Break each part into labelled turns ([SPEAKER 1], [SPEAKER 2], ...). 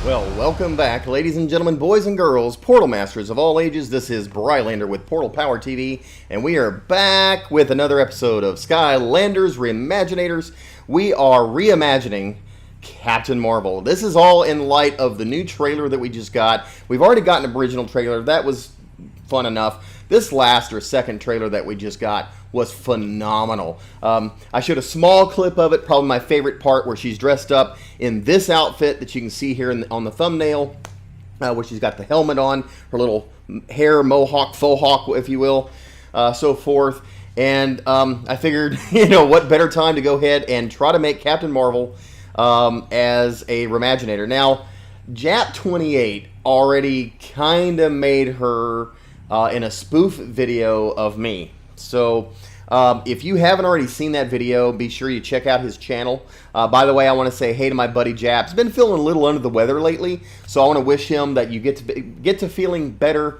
[SPEAKER 1] Well, welcome back, ladies and gentlemen, boys and girls, Portal Masters of all ages. This is Brylander with PortalPowerTV, and we are back with another episode of Skylanders RE-MAGINATORS. We are reimagining Captain Marvel. This is all in light of the new trailer that we just got. We've already got an original trailer. That was fun enough. This last or second trailer that we just got was phenomenal. I showed a small clip of it, probably my favorite part, where she's dressed up in this outfit that you can see here on the thumbnail, where she's got the helmet on, her little hair mohawk, faux hawk, if you will, so forth. And I figured, what better time to go ahead and try to make Captain Marvel as a Remaginator. Now, Jap28 already kind of made her in a spoof video of me. So if you haven't already seen that video, be sure you check out his channel. By the way, I want to say hey to my buddy Jap. He's been feeling a little under the weather lately, so I want to wish him that you get to feeling better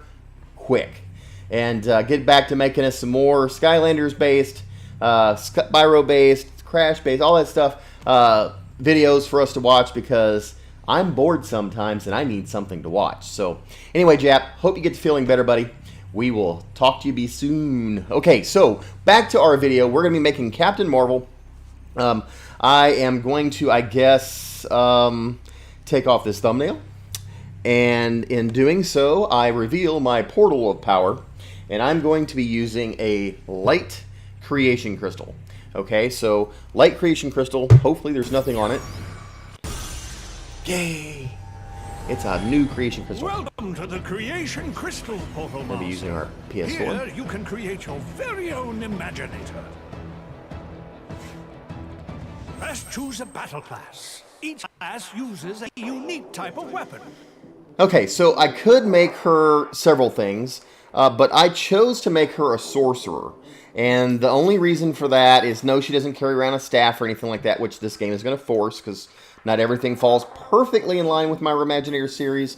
[SPEAKER 1] quick and get back to making us some more Skylanders based, Spyro based, Crash based, all that stuff, videos for us to watch, because I'm bored sometimes and I need something to watch. So anyway, Jap, hope you get to feeling better, buddy. We will talk to you soon. Okay, so back to our video. We're going to be making Captain Marvel. I am going to, I guess, take off this thumbnail. And in doing so, I reveal my portal of power. And I'm going to be using a light creation crystal. Okay, so light creation crystal. Hopefully there's nothing on it. Yay! It's a new creation crystal.
[SPEAKER 2] Welcome to the creation crystal, Portal Master.
[SPEAKER 1] We'll be using our PS4.
[SPEAKER 2] Here you can create your very own Imaginator. First, choose a battle class. Each class uses a unique type of weapon.
[SPEAKER 1] Okay, so I could make her several things, but I chose to make her a sorcerer. And the only reason for that is, no, she doesn't carry around a staff or anything like that, which this game is going to force, because not everything falls perfectly in line with my Remaginator series.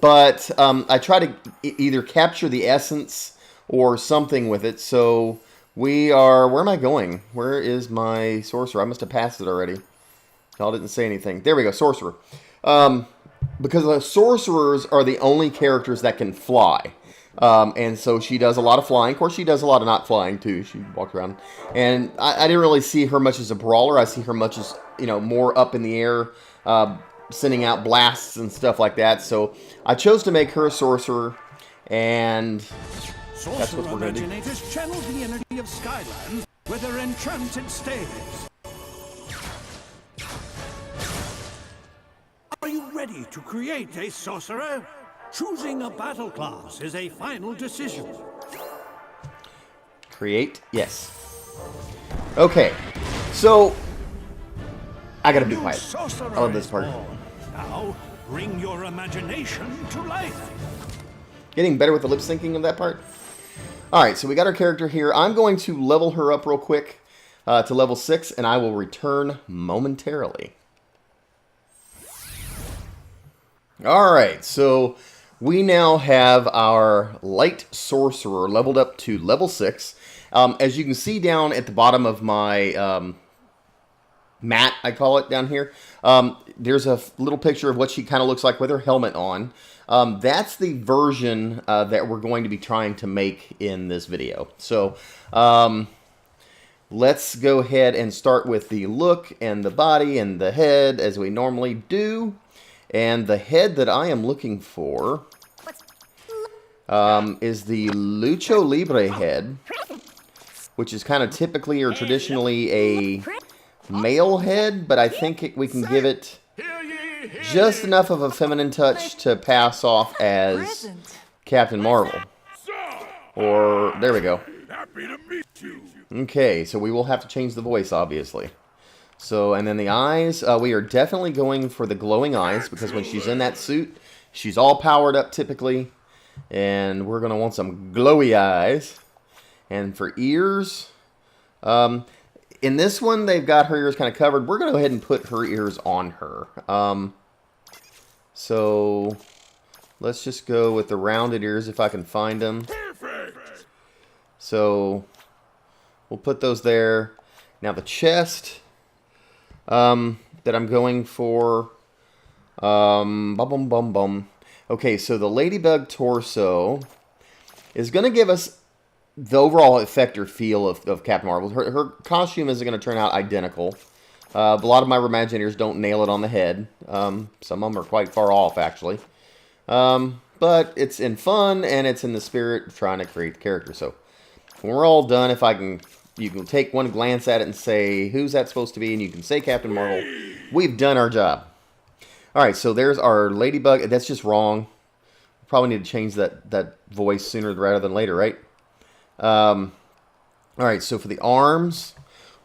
[SPEAKER 1] But I try to either capture the essence or something with it. So we are... Where am I going? Where is my sorcerer? I must have passed it already. Y'all didn't say anything. There we go, sorcerer. Because the sorcerers are the only characters that can fly. And so she does a lot of flying. Of course, she does a lot of not flying, too. She walks around. And I didn't really see her much as a brawler. I see her much as, more up in the air, sending out blasts and stuff like that. So I chose to make her a sorcerer, and that's what we're going to do.
[SPEAKER 2] Imaginators channel the energy of Skylands with their enchanted staves. Are you ready to create a sorcerer? Choosing a battle class is a final decision.
[SPEAKER 1] Create, yes. Okay, so I gotta be quiet. I love this part.
[SPEAKER 2] Now, bring your imagination to life.
[SPEAKER 1] Getting better with the lip syncing of that part. Alright, so we got our character here. I'm going to level her up real quick to level 6, and I will return momentarily. Alright, so we now have our light sorcerer leveled up to level 6. As you can see down at the bottom of my mat, I call it, down here, there's a little picture of what she kind of looks like with her helmet on. That's the version that we're going to be trying to make in this video. So let's go ahead and start with the look and the body and the head, as we normally do. And the head that I am looking for is the Lucho Libre head, which is kind of typically or traditionally a male head, but I think we can give it just enough of a feminine touch to pass off as Captain Marvel. Or, there we go. Okay, so we will have to change the voice, obviously. So, and then the eyes, we are definitely going for the glowing eyes, because when she's in that suit, she's all powered up typically, and we're going to want some glowy eyes. And for ears, in this one, they've got her ears kind of covered. We're going to go ahead and put her ears on her. So, let's just go with the rounded ears if I can find them. Perfect. So, we'll put those there. Now the chest... that I'm going for Bum bum bum bum. Okay, so the ladybug torso is going to give us the overall effect or feel of Captain Marvel. Her costume isn't going to turn out identical. A lot of my Imaginators don't nail it on the head. Some of them are quite far off, actually. But it's in fun, and it's in the spirit of trying to create the character. So when we're all done, you can take one glance at it and say, who's that supposed to be? And you can say Captain Marvel. We've done our job. All right, so there's our ladybug. That's just wrong. Probably need to change that voice sooner rather than later, right? All right, so for the arms,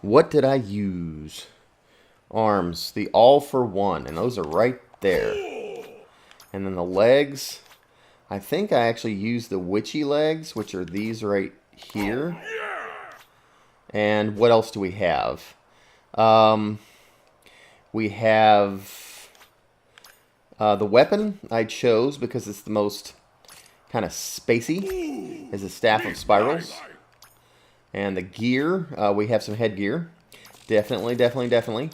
[SPEAKER 1] what did I use? Arms, the all for one, and those are right there. And then the legs, I think I actually used the witchy legs, which are these right here. And what else do we have? We have the weapon I chose because it's the most kind of spacey, is a staff of spirals. And the gear, we have some headgear. Definitely, definitely, definitely.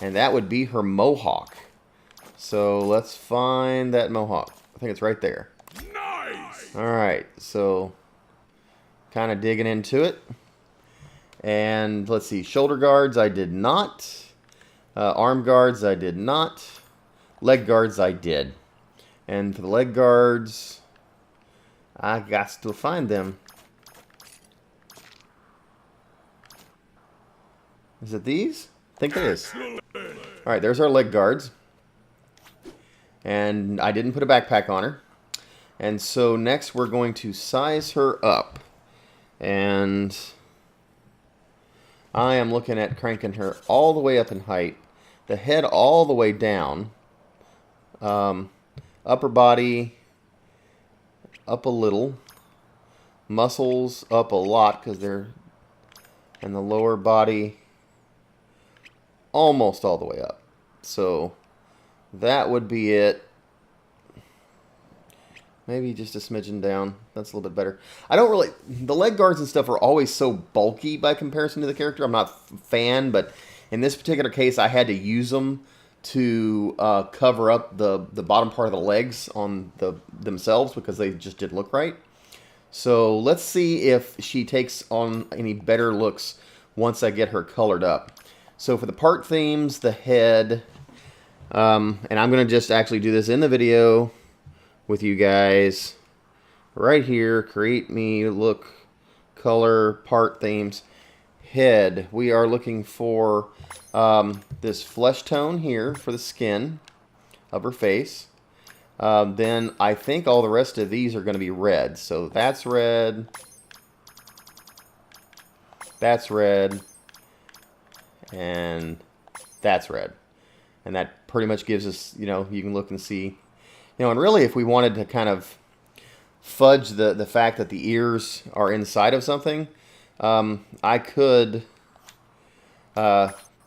[SPEAKER 1] And that would be her mohawk. So let's find that mohawk. I think it's right there. Nice! Alright, so kind of digging into it. And let's see, shoulder guards I did not. Arm guards I did not. Leg guards I did. And for the leg guards, I got to find them. Is it these? I think it is. Alright, there's our leg guards. And I didn't put a backpack on her. And so next we're going to size her up. And I am looking at cranking her all the way up in height. The head all the way down. Upper body up a little. Muscles up a lot because they're... And the lower body almost all the way up. So that would be it. Maybe just a smidgen down. That's a little bit better. I don't really... The leg guards and stuff are always so bulky by comparison to the character. I'm not a fan, but in this particular case, I had to use them to cover up the bottom part of the legs on themselves because they just didn't look right. So let's see if she takes on any better looks once I get her colored up. So for the part themes, the head, and I'm going to just actually do this in the video with you guys right here. Create me, look, color, part themes, head. We are looking for this flesh tone here for the skin of her face. Then I think all the rest of these are going to be red. So that's red. That's red. And that's red. And that pretty much gives us, you know, you can look and see. You know, and really if we wanted to kind of fudge the fact that the ears are inside of something, I could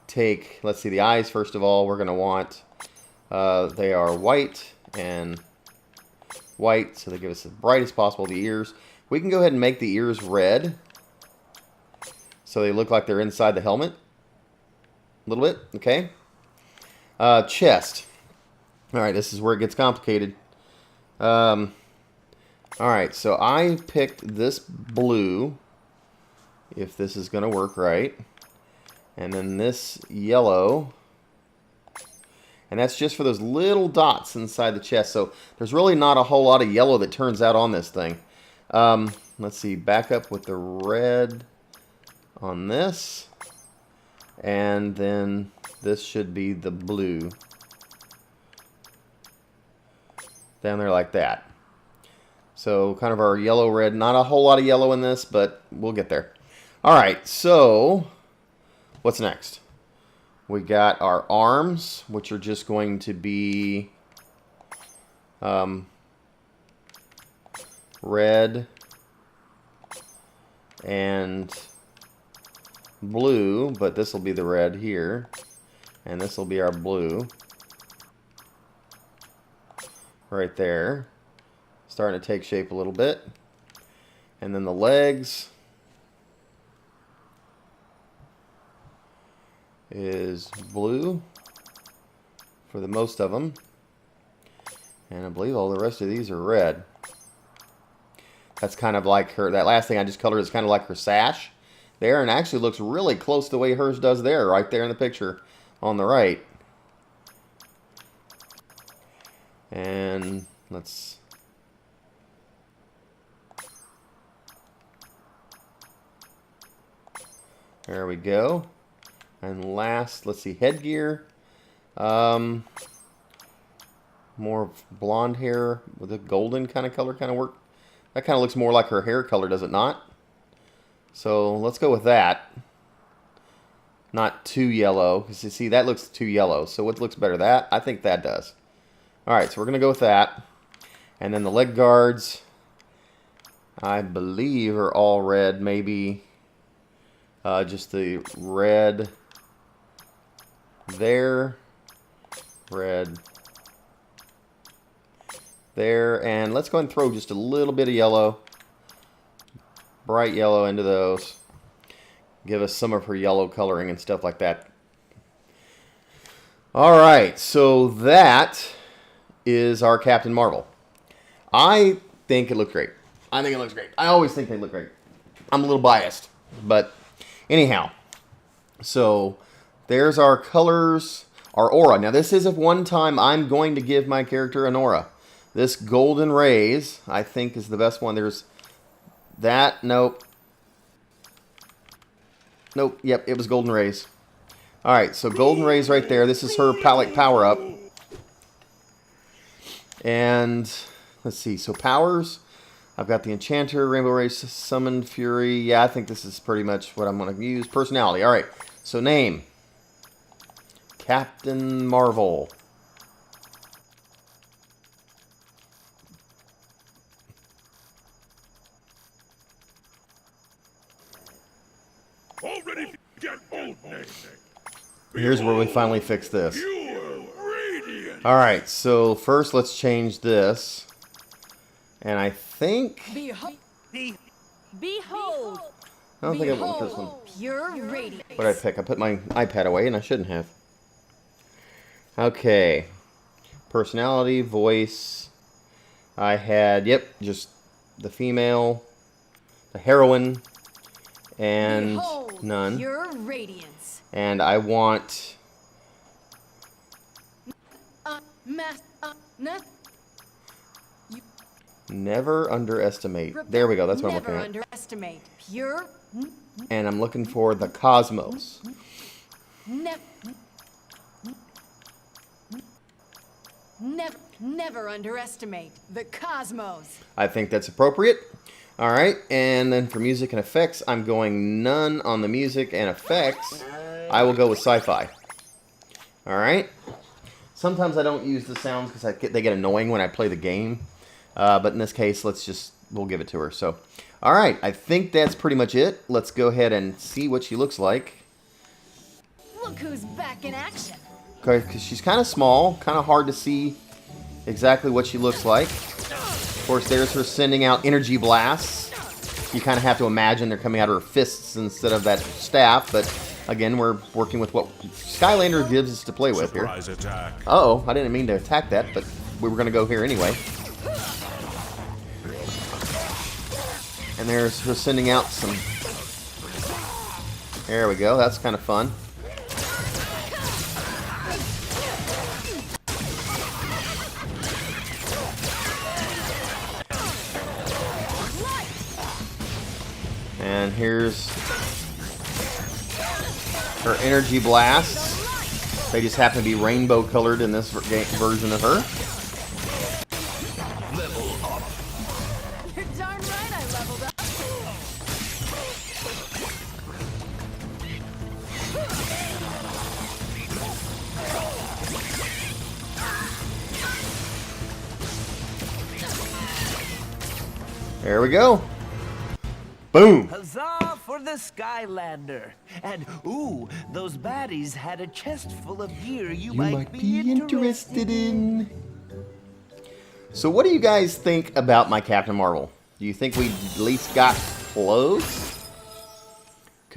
[SPEAKER 1] take, let's see, the eyes first of all. We're going to want, they are white and white, so they give us the brightest possible. The ears, we can go ahead and make the ears red so they look like they're inside the helmet a little bit. Okay. Chest. All right, this is where it gets complicated. All right, so I picked this blue, if this is going to work right, and then this yellow. And that's just for those little dots inside the chest. So there's really not a whole lot of yellow that turns out on this thing. Let's see, back up with the red on this. And then this should be the blue. Down there like that. So kind of our yellow red. Not a whole lot of yellow in this, but we'll get there. Alright, so what's next? We got our arms, which are just going to be red and blue, but this will be the red here, and this will be our blue right there. Starting to take shape a little bit. And then the legs is blue for the most of them. And I believe all the rest of these are red. That's kind of like her, that last thing I just colored is kind of like her sash there, and actually looks really close to the way hers does there, right there in the picture on the right. And let's... There we go. And last, let's see, headgear. More blonde hair with a golden kind of color kind of work. That kind of looks more like her hair color, does it not? So let's go with that. Not too yellow, because you see that looks too yellow. So what looks better? That? I think that does. Alright, so we're going to go with that. And then the leg guards, I believe, are all red. Maybe just the red there, red there, and let's go ahead and throw just a little bit of yellow, bright yellow into those. Give us some of her yellow coloring and stuff like that. Alright, so that is our Captain Marvel. I think it looks great. I think it looks great. I always think they look great. I'm a little biased, but anyhow. So there's our colors, our aura. Now this is if one time I'm going to give my character an aura. This Golden Rays, I think, is the best one. There's that. Nope. Nope. Yep, it was Golden Rays. Alright, so Golden Rays right there. This is her palette power-up. And let's see. So powers. I've got the Enchanter, Rainbow Race, Summon, Fury. Yeah, I think this is pretty much what I'm going to use. Personality. Alright, so name. Captain Marvel.
[SPEAKER 2] Already get old name.
[SPEAKER 1] Here's where we finally fix this. Alright, so first let's change this. And I think...
[SPEAKER 3] Behold!
[SPEAKER 1] I don't think I want this one.
[SPEAKER 3] Pure radiance.
[SPEAKER 1] What did I pick? I put my iPad away and I shouldn't have. Okay. Personality, voice. I had, yep, just the female, the heroine, and
[SPEAKER 3] Behold,
[SPEAKER 1] none.
[SPEAKER 3] pure radiance.
[SPEAKER 1] And I want... Never underestimate. There we go. That's what I'm looking
[SPEAKER 3] Never
[SPEAKER 1] at.
[SPEAKER 3] underestimate. Pure.
[SPEAKER 1] And I'm looking for the cosmos.
[SPEAKER 3] Never underestimate the cosmos.
[SPEAKER 1] I think that's appropriate. All right. And then for music and effects, I'm going none on the music and effects. I will go with sci-fi. All right. Sometimes I don't use the sounds because they get annoying when I play the game. But in this case, we'll give it to her. So, all right, I think that's pretty much it. Let's go ahead and see what she looks like.
[SPEAKER 3] Look who's back in action.
[SPEAKER 1] Okay, because she's kind of small, kind of hard to see exactly what she looks like. Of course, there's her sending out energy blasts. You kind of have to imagine they're coming out of her fists instead of that staff. But again, we're working with what Skylander gives us to play with here. Uh-oh, I didn't mean to attack that, but we were going to go here anyway. And there's her sending out some... There we go. That's kind of fun. And here's her energy blasts. They just happen to be rainbow colored in this version of her.
[SPEAKER 3] You're darn right I leveled up.
[SPEAKER 1] There we go. Boom.
[SPEAKER 4] Huzzah for the Skylander! And ooh, those baddies had a chest full of gear you might be interested in.
[SPEAKER 1] So what do you guys think about my Captain Marvel? Do you think we at least got close?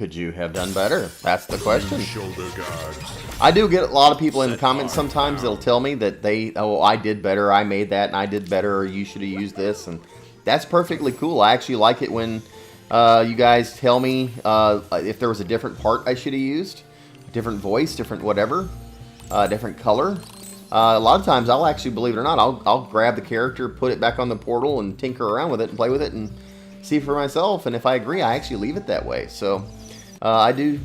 [SPEAKER 1] Could you have done better? That's the question.
[SPEAKER 5] Shoulder guard.
[SPEAKER 1] I do get a lot of people in the comments sometimes that'll tell me that I did better, I made that, and I did better, or you should have used this, and that's perfectly cool. I actually like it when you guys tell me if there was a different part I should have used, different voice, different whatever, different color. A lot of times I'll actually, believe it or not, I'll grab the character, put it back on the portal, and tinker around with it and play with it and see for myself, and if I agree, I actually leave it that way. So I do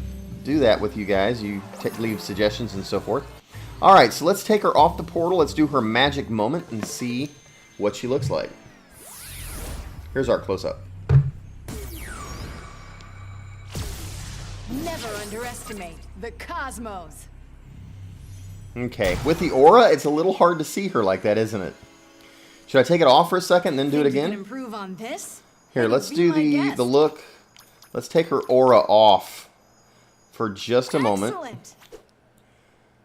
[SPEAKER 1] that with you guys. You leave suggestions and so forth. Alright, so let's take her off the portal. Let's do her magic moment and see what she looks like. Here's our close-up.
[SPEAKER 3] Never underestimate the cosmos.
[SPEAKER 1] Okay, with the aura, it's a little hard to see her like that, isn't it? Should I take it off for a second and then do it
[SPEAKER 3] Think you
[SPEAKER 1] again?
[SPEAKER 3] can improve on this?
[SPEAKER 1] Here,
[SPEAKER 3] Then
[SPEAKER 1] let's
[SPEAKER 3] be
[SPEAKER 1] do
[SPEAKER 3] my guest.
[SPEAKER 1] the look. Let's take her aura off for just a moment.
[SPEAKER 3] Excellent.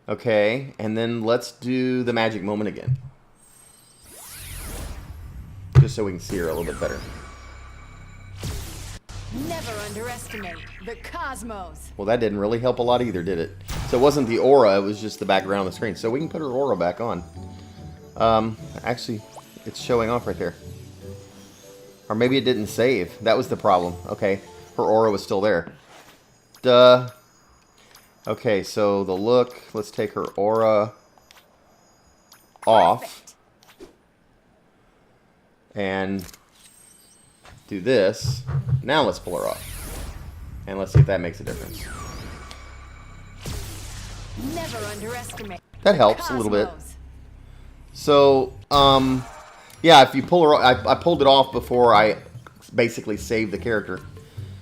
[SPEAKER 1] Okay, and then let's do the magic moment again. Just so we can see her a little bit better.
[SPEAKER 3] Never underestimate the cosmos.
[SPEAKER 1] Well, that didn't really help a lot either, did it? So it wasn't the aura, it was just the background on the screen. So we can put her aura back on. Actually, it's showing off right there. Or maybe it didn't save. That was the problem. Okay, her aura was still there. Duh. Okay, so the look, let's take her aura off.
[SPEAKER 3] Perfect.
[SPEAKER 1] And do this. Now let's pull her off. And let's see if that makes a difference.
[SPEAKER 3] Never underestimate.
[SPEAKER 1] That helps a little bit.
[SPEAKER 3] Cosmos.
[SPEAKER 1] So, yeah, if you pull her off, I pulled it off before I basically saved the character.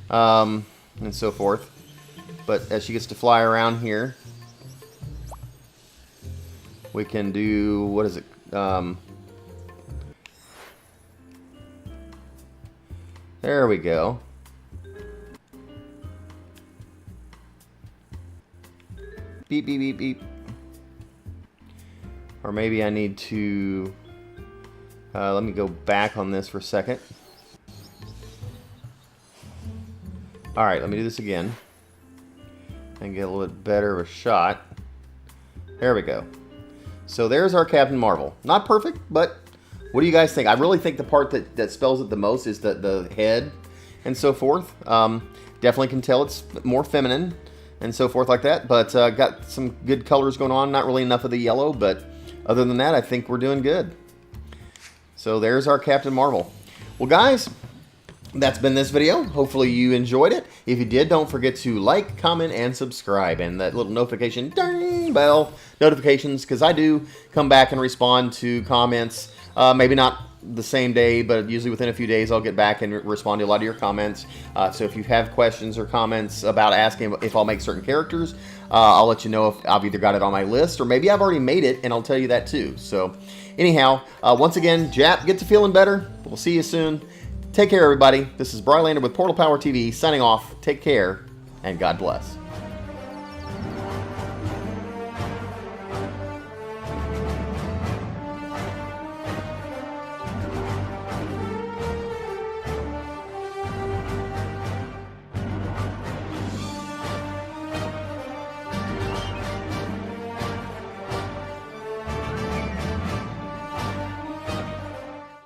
[SPEAKER 1] And so forth. But as she gets to fly around here, we can do, what is it? There we go. Beep, beep, beep, beep. Or maybe I need to... let me go back on this for a second. Alright, let me do this again. And get a little bit better of a shot. There we go. So there's our Captain Marvel. Not perfect, but what do you guys think? I really think the part that spells it the most is the head and so forth. Definitely can tell it's more feminine and so forth like that. But got some good colors going on. Not really enough of the yellow, but other than that, I think we're doing good. So there's our Captain Marvel. Well, guys, that's been this video. Hopefully you enjoyed it. If you did, don't forget to like, comment, and subscribe. And that little notification ding bell notifications, because I do come back and respond to comments. Maybe not the same day, but usually within a few days I'll get back and respond to a lot of your comments. So if you have questions or comments about asking if I'll make certain characters, I'll let you know if I've either got it on my list or maybe I've already made it, and I'll tell you that too. So anyhow, once again, Jap, get to feeling better. We'll see you soon. Take care, everybody. This is Brylander with PortalPowerTV signing off. Take care, and God bless.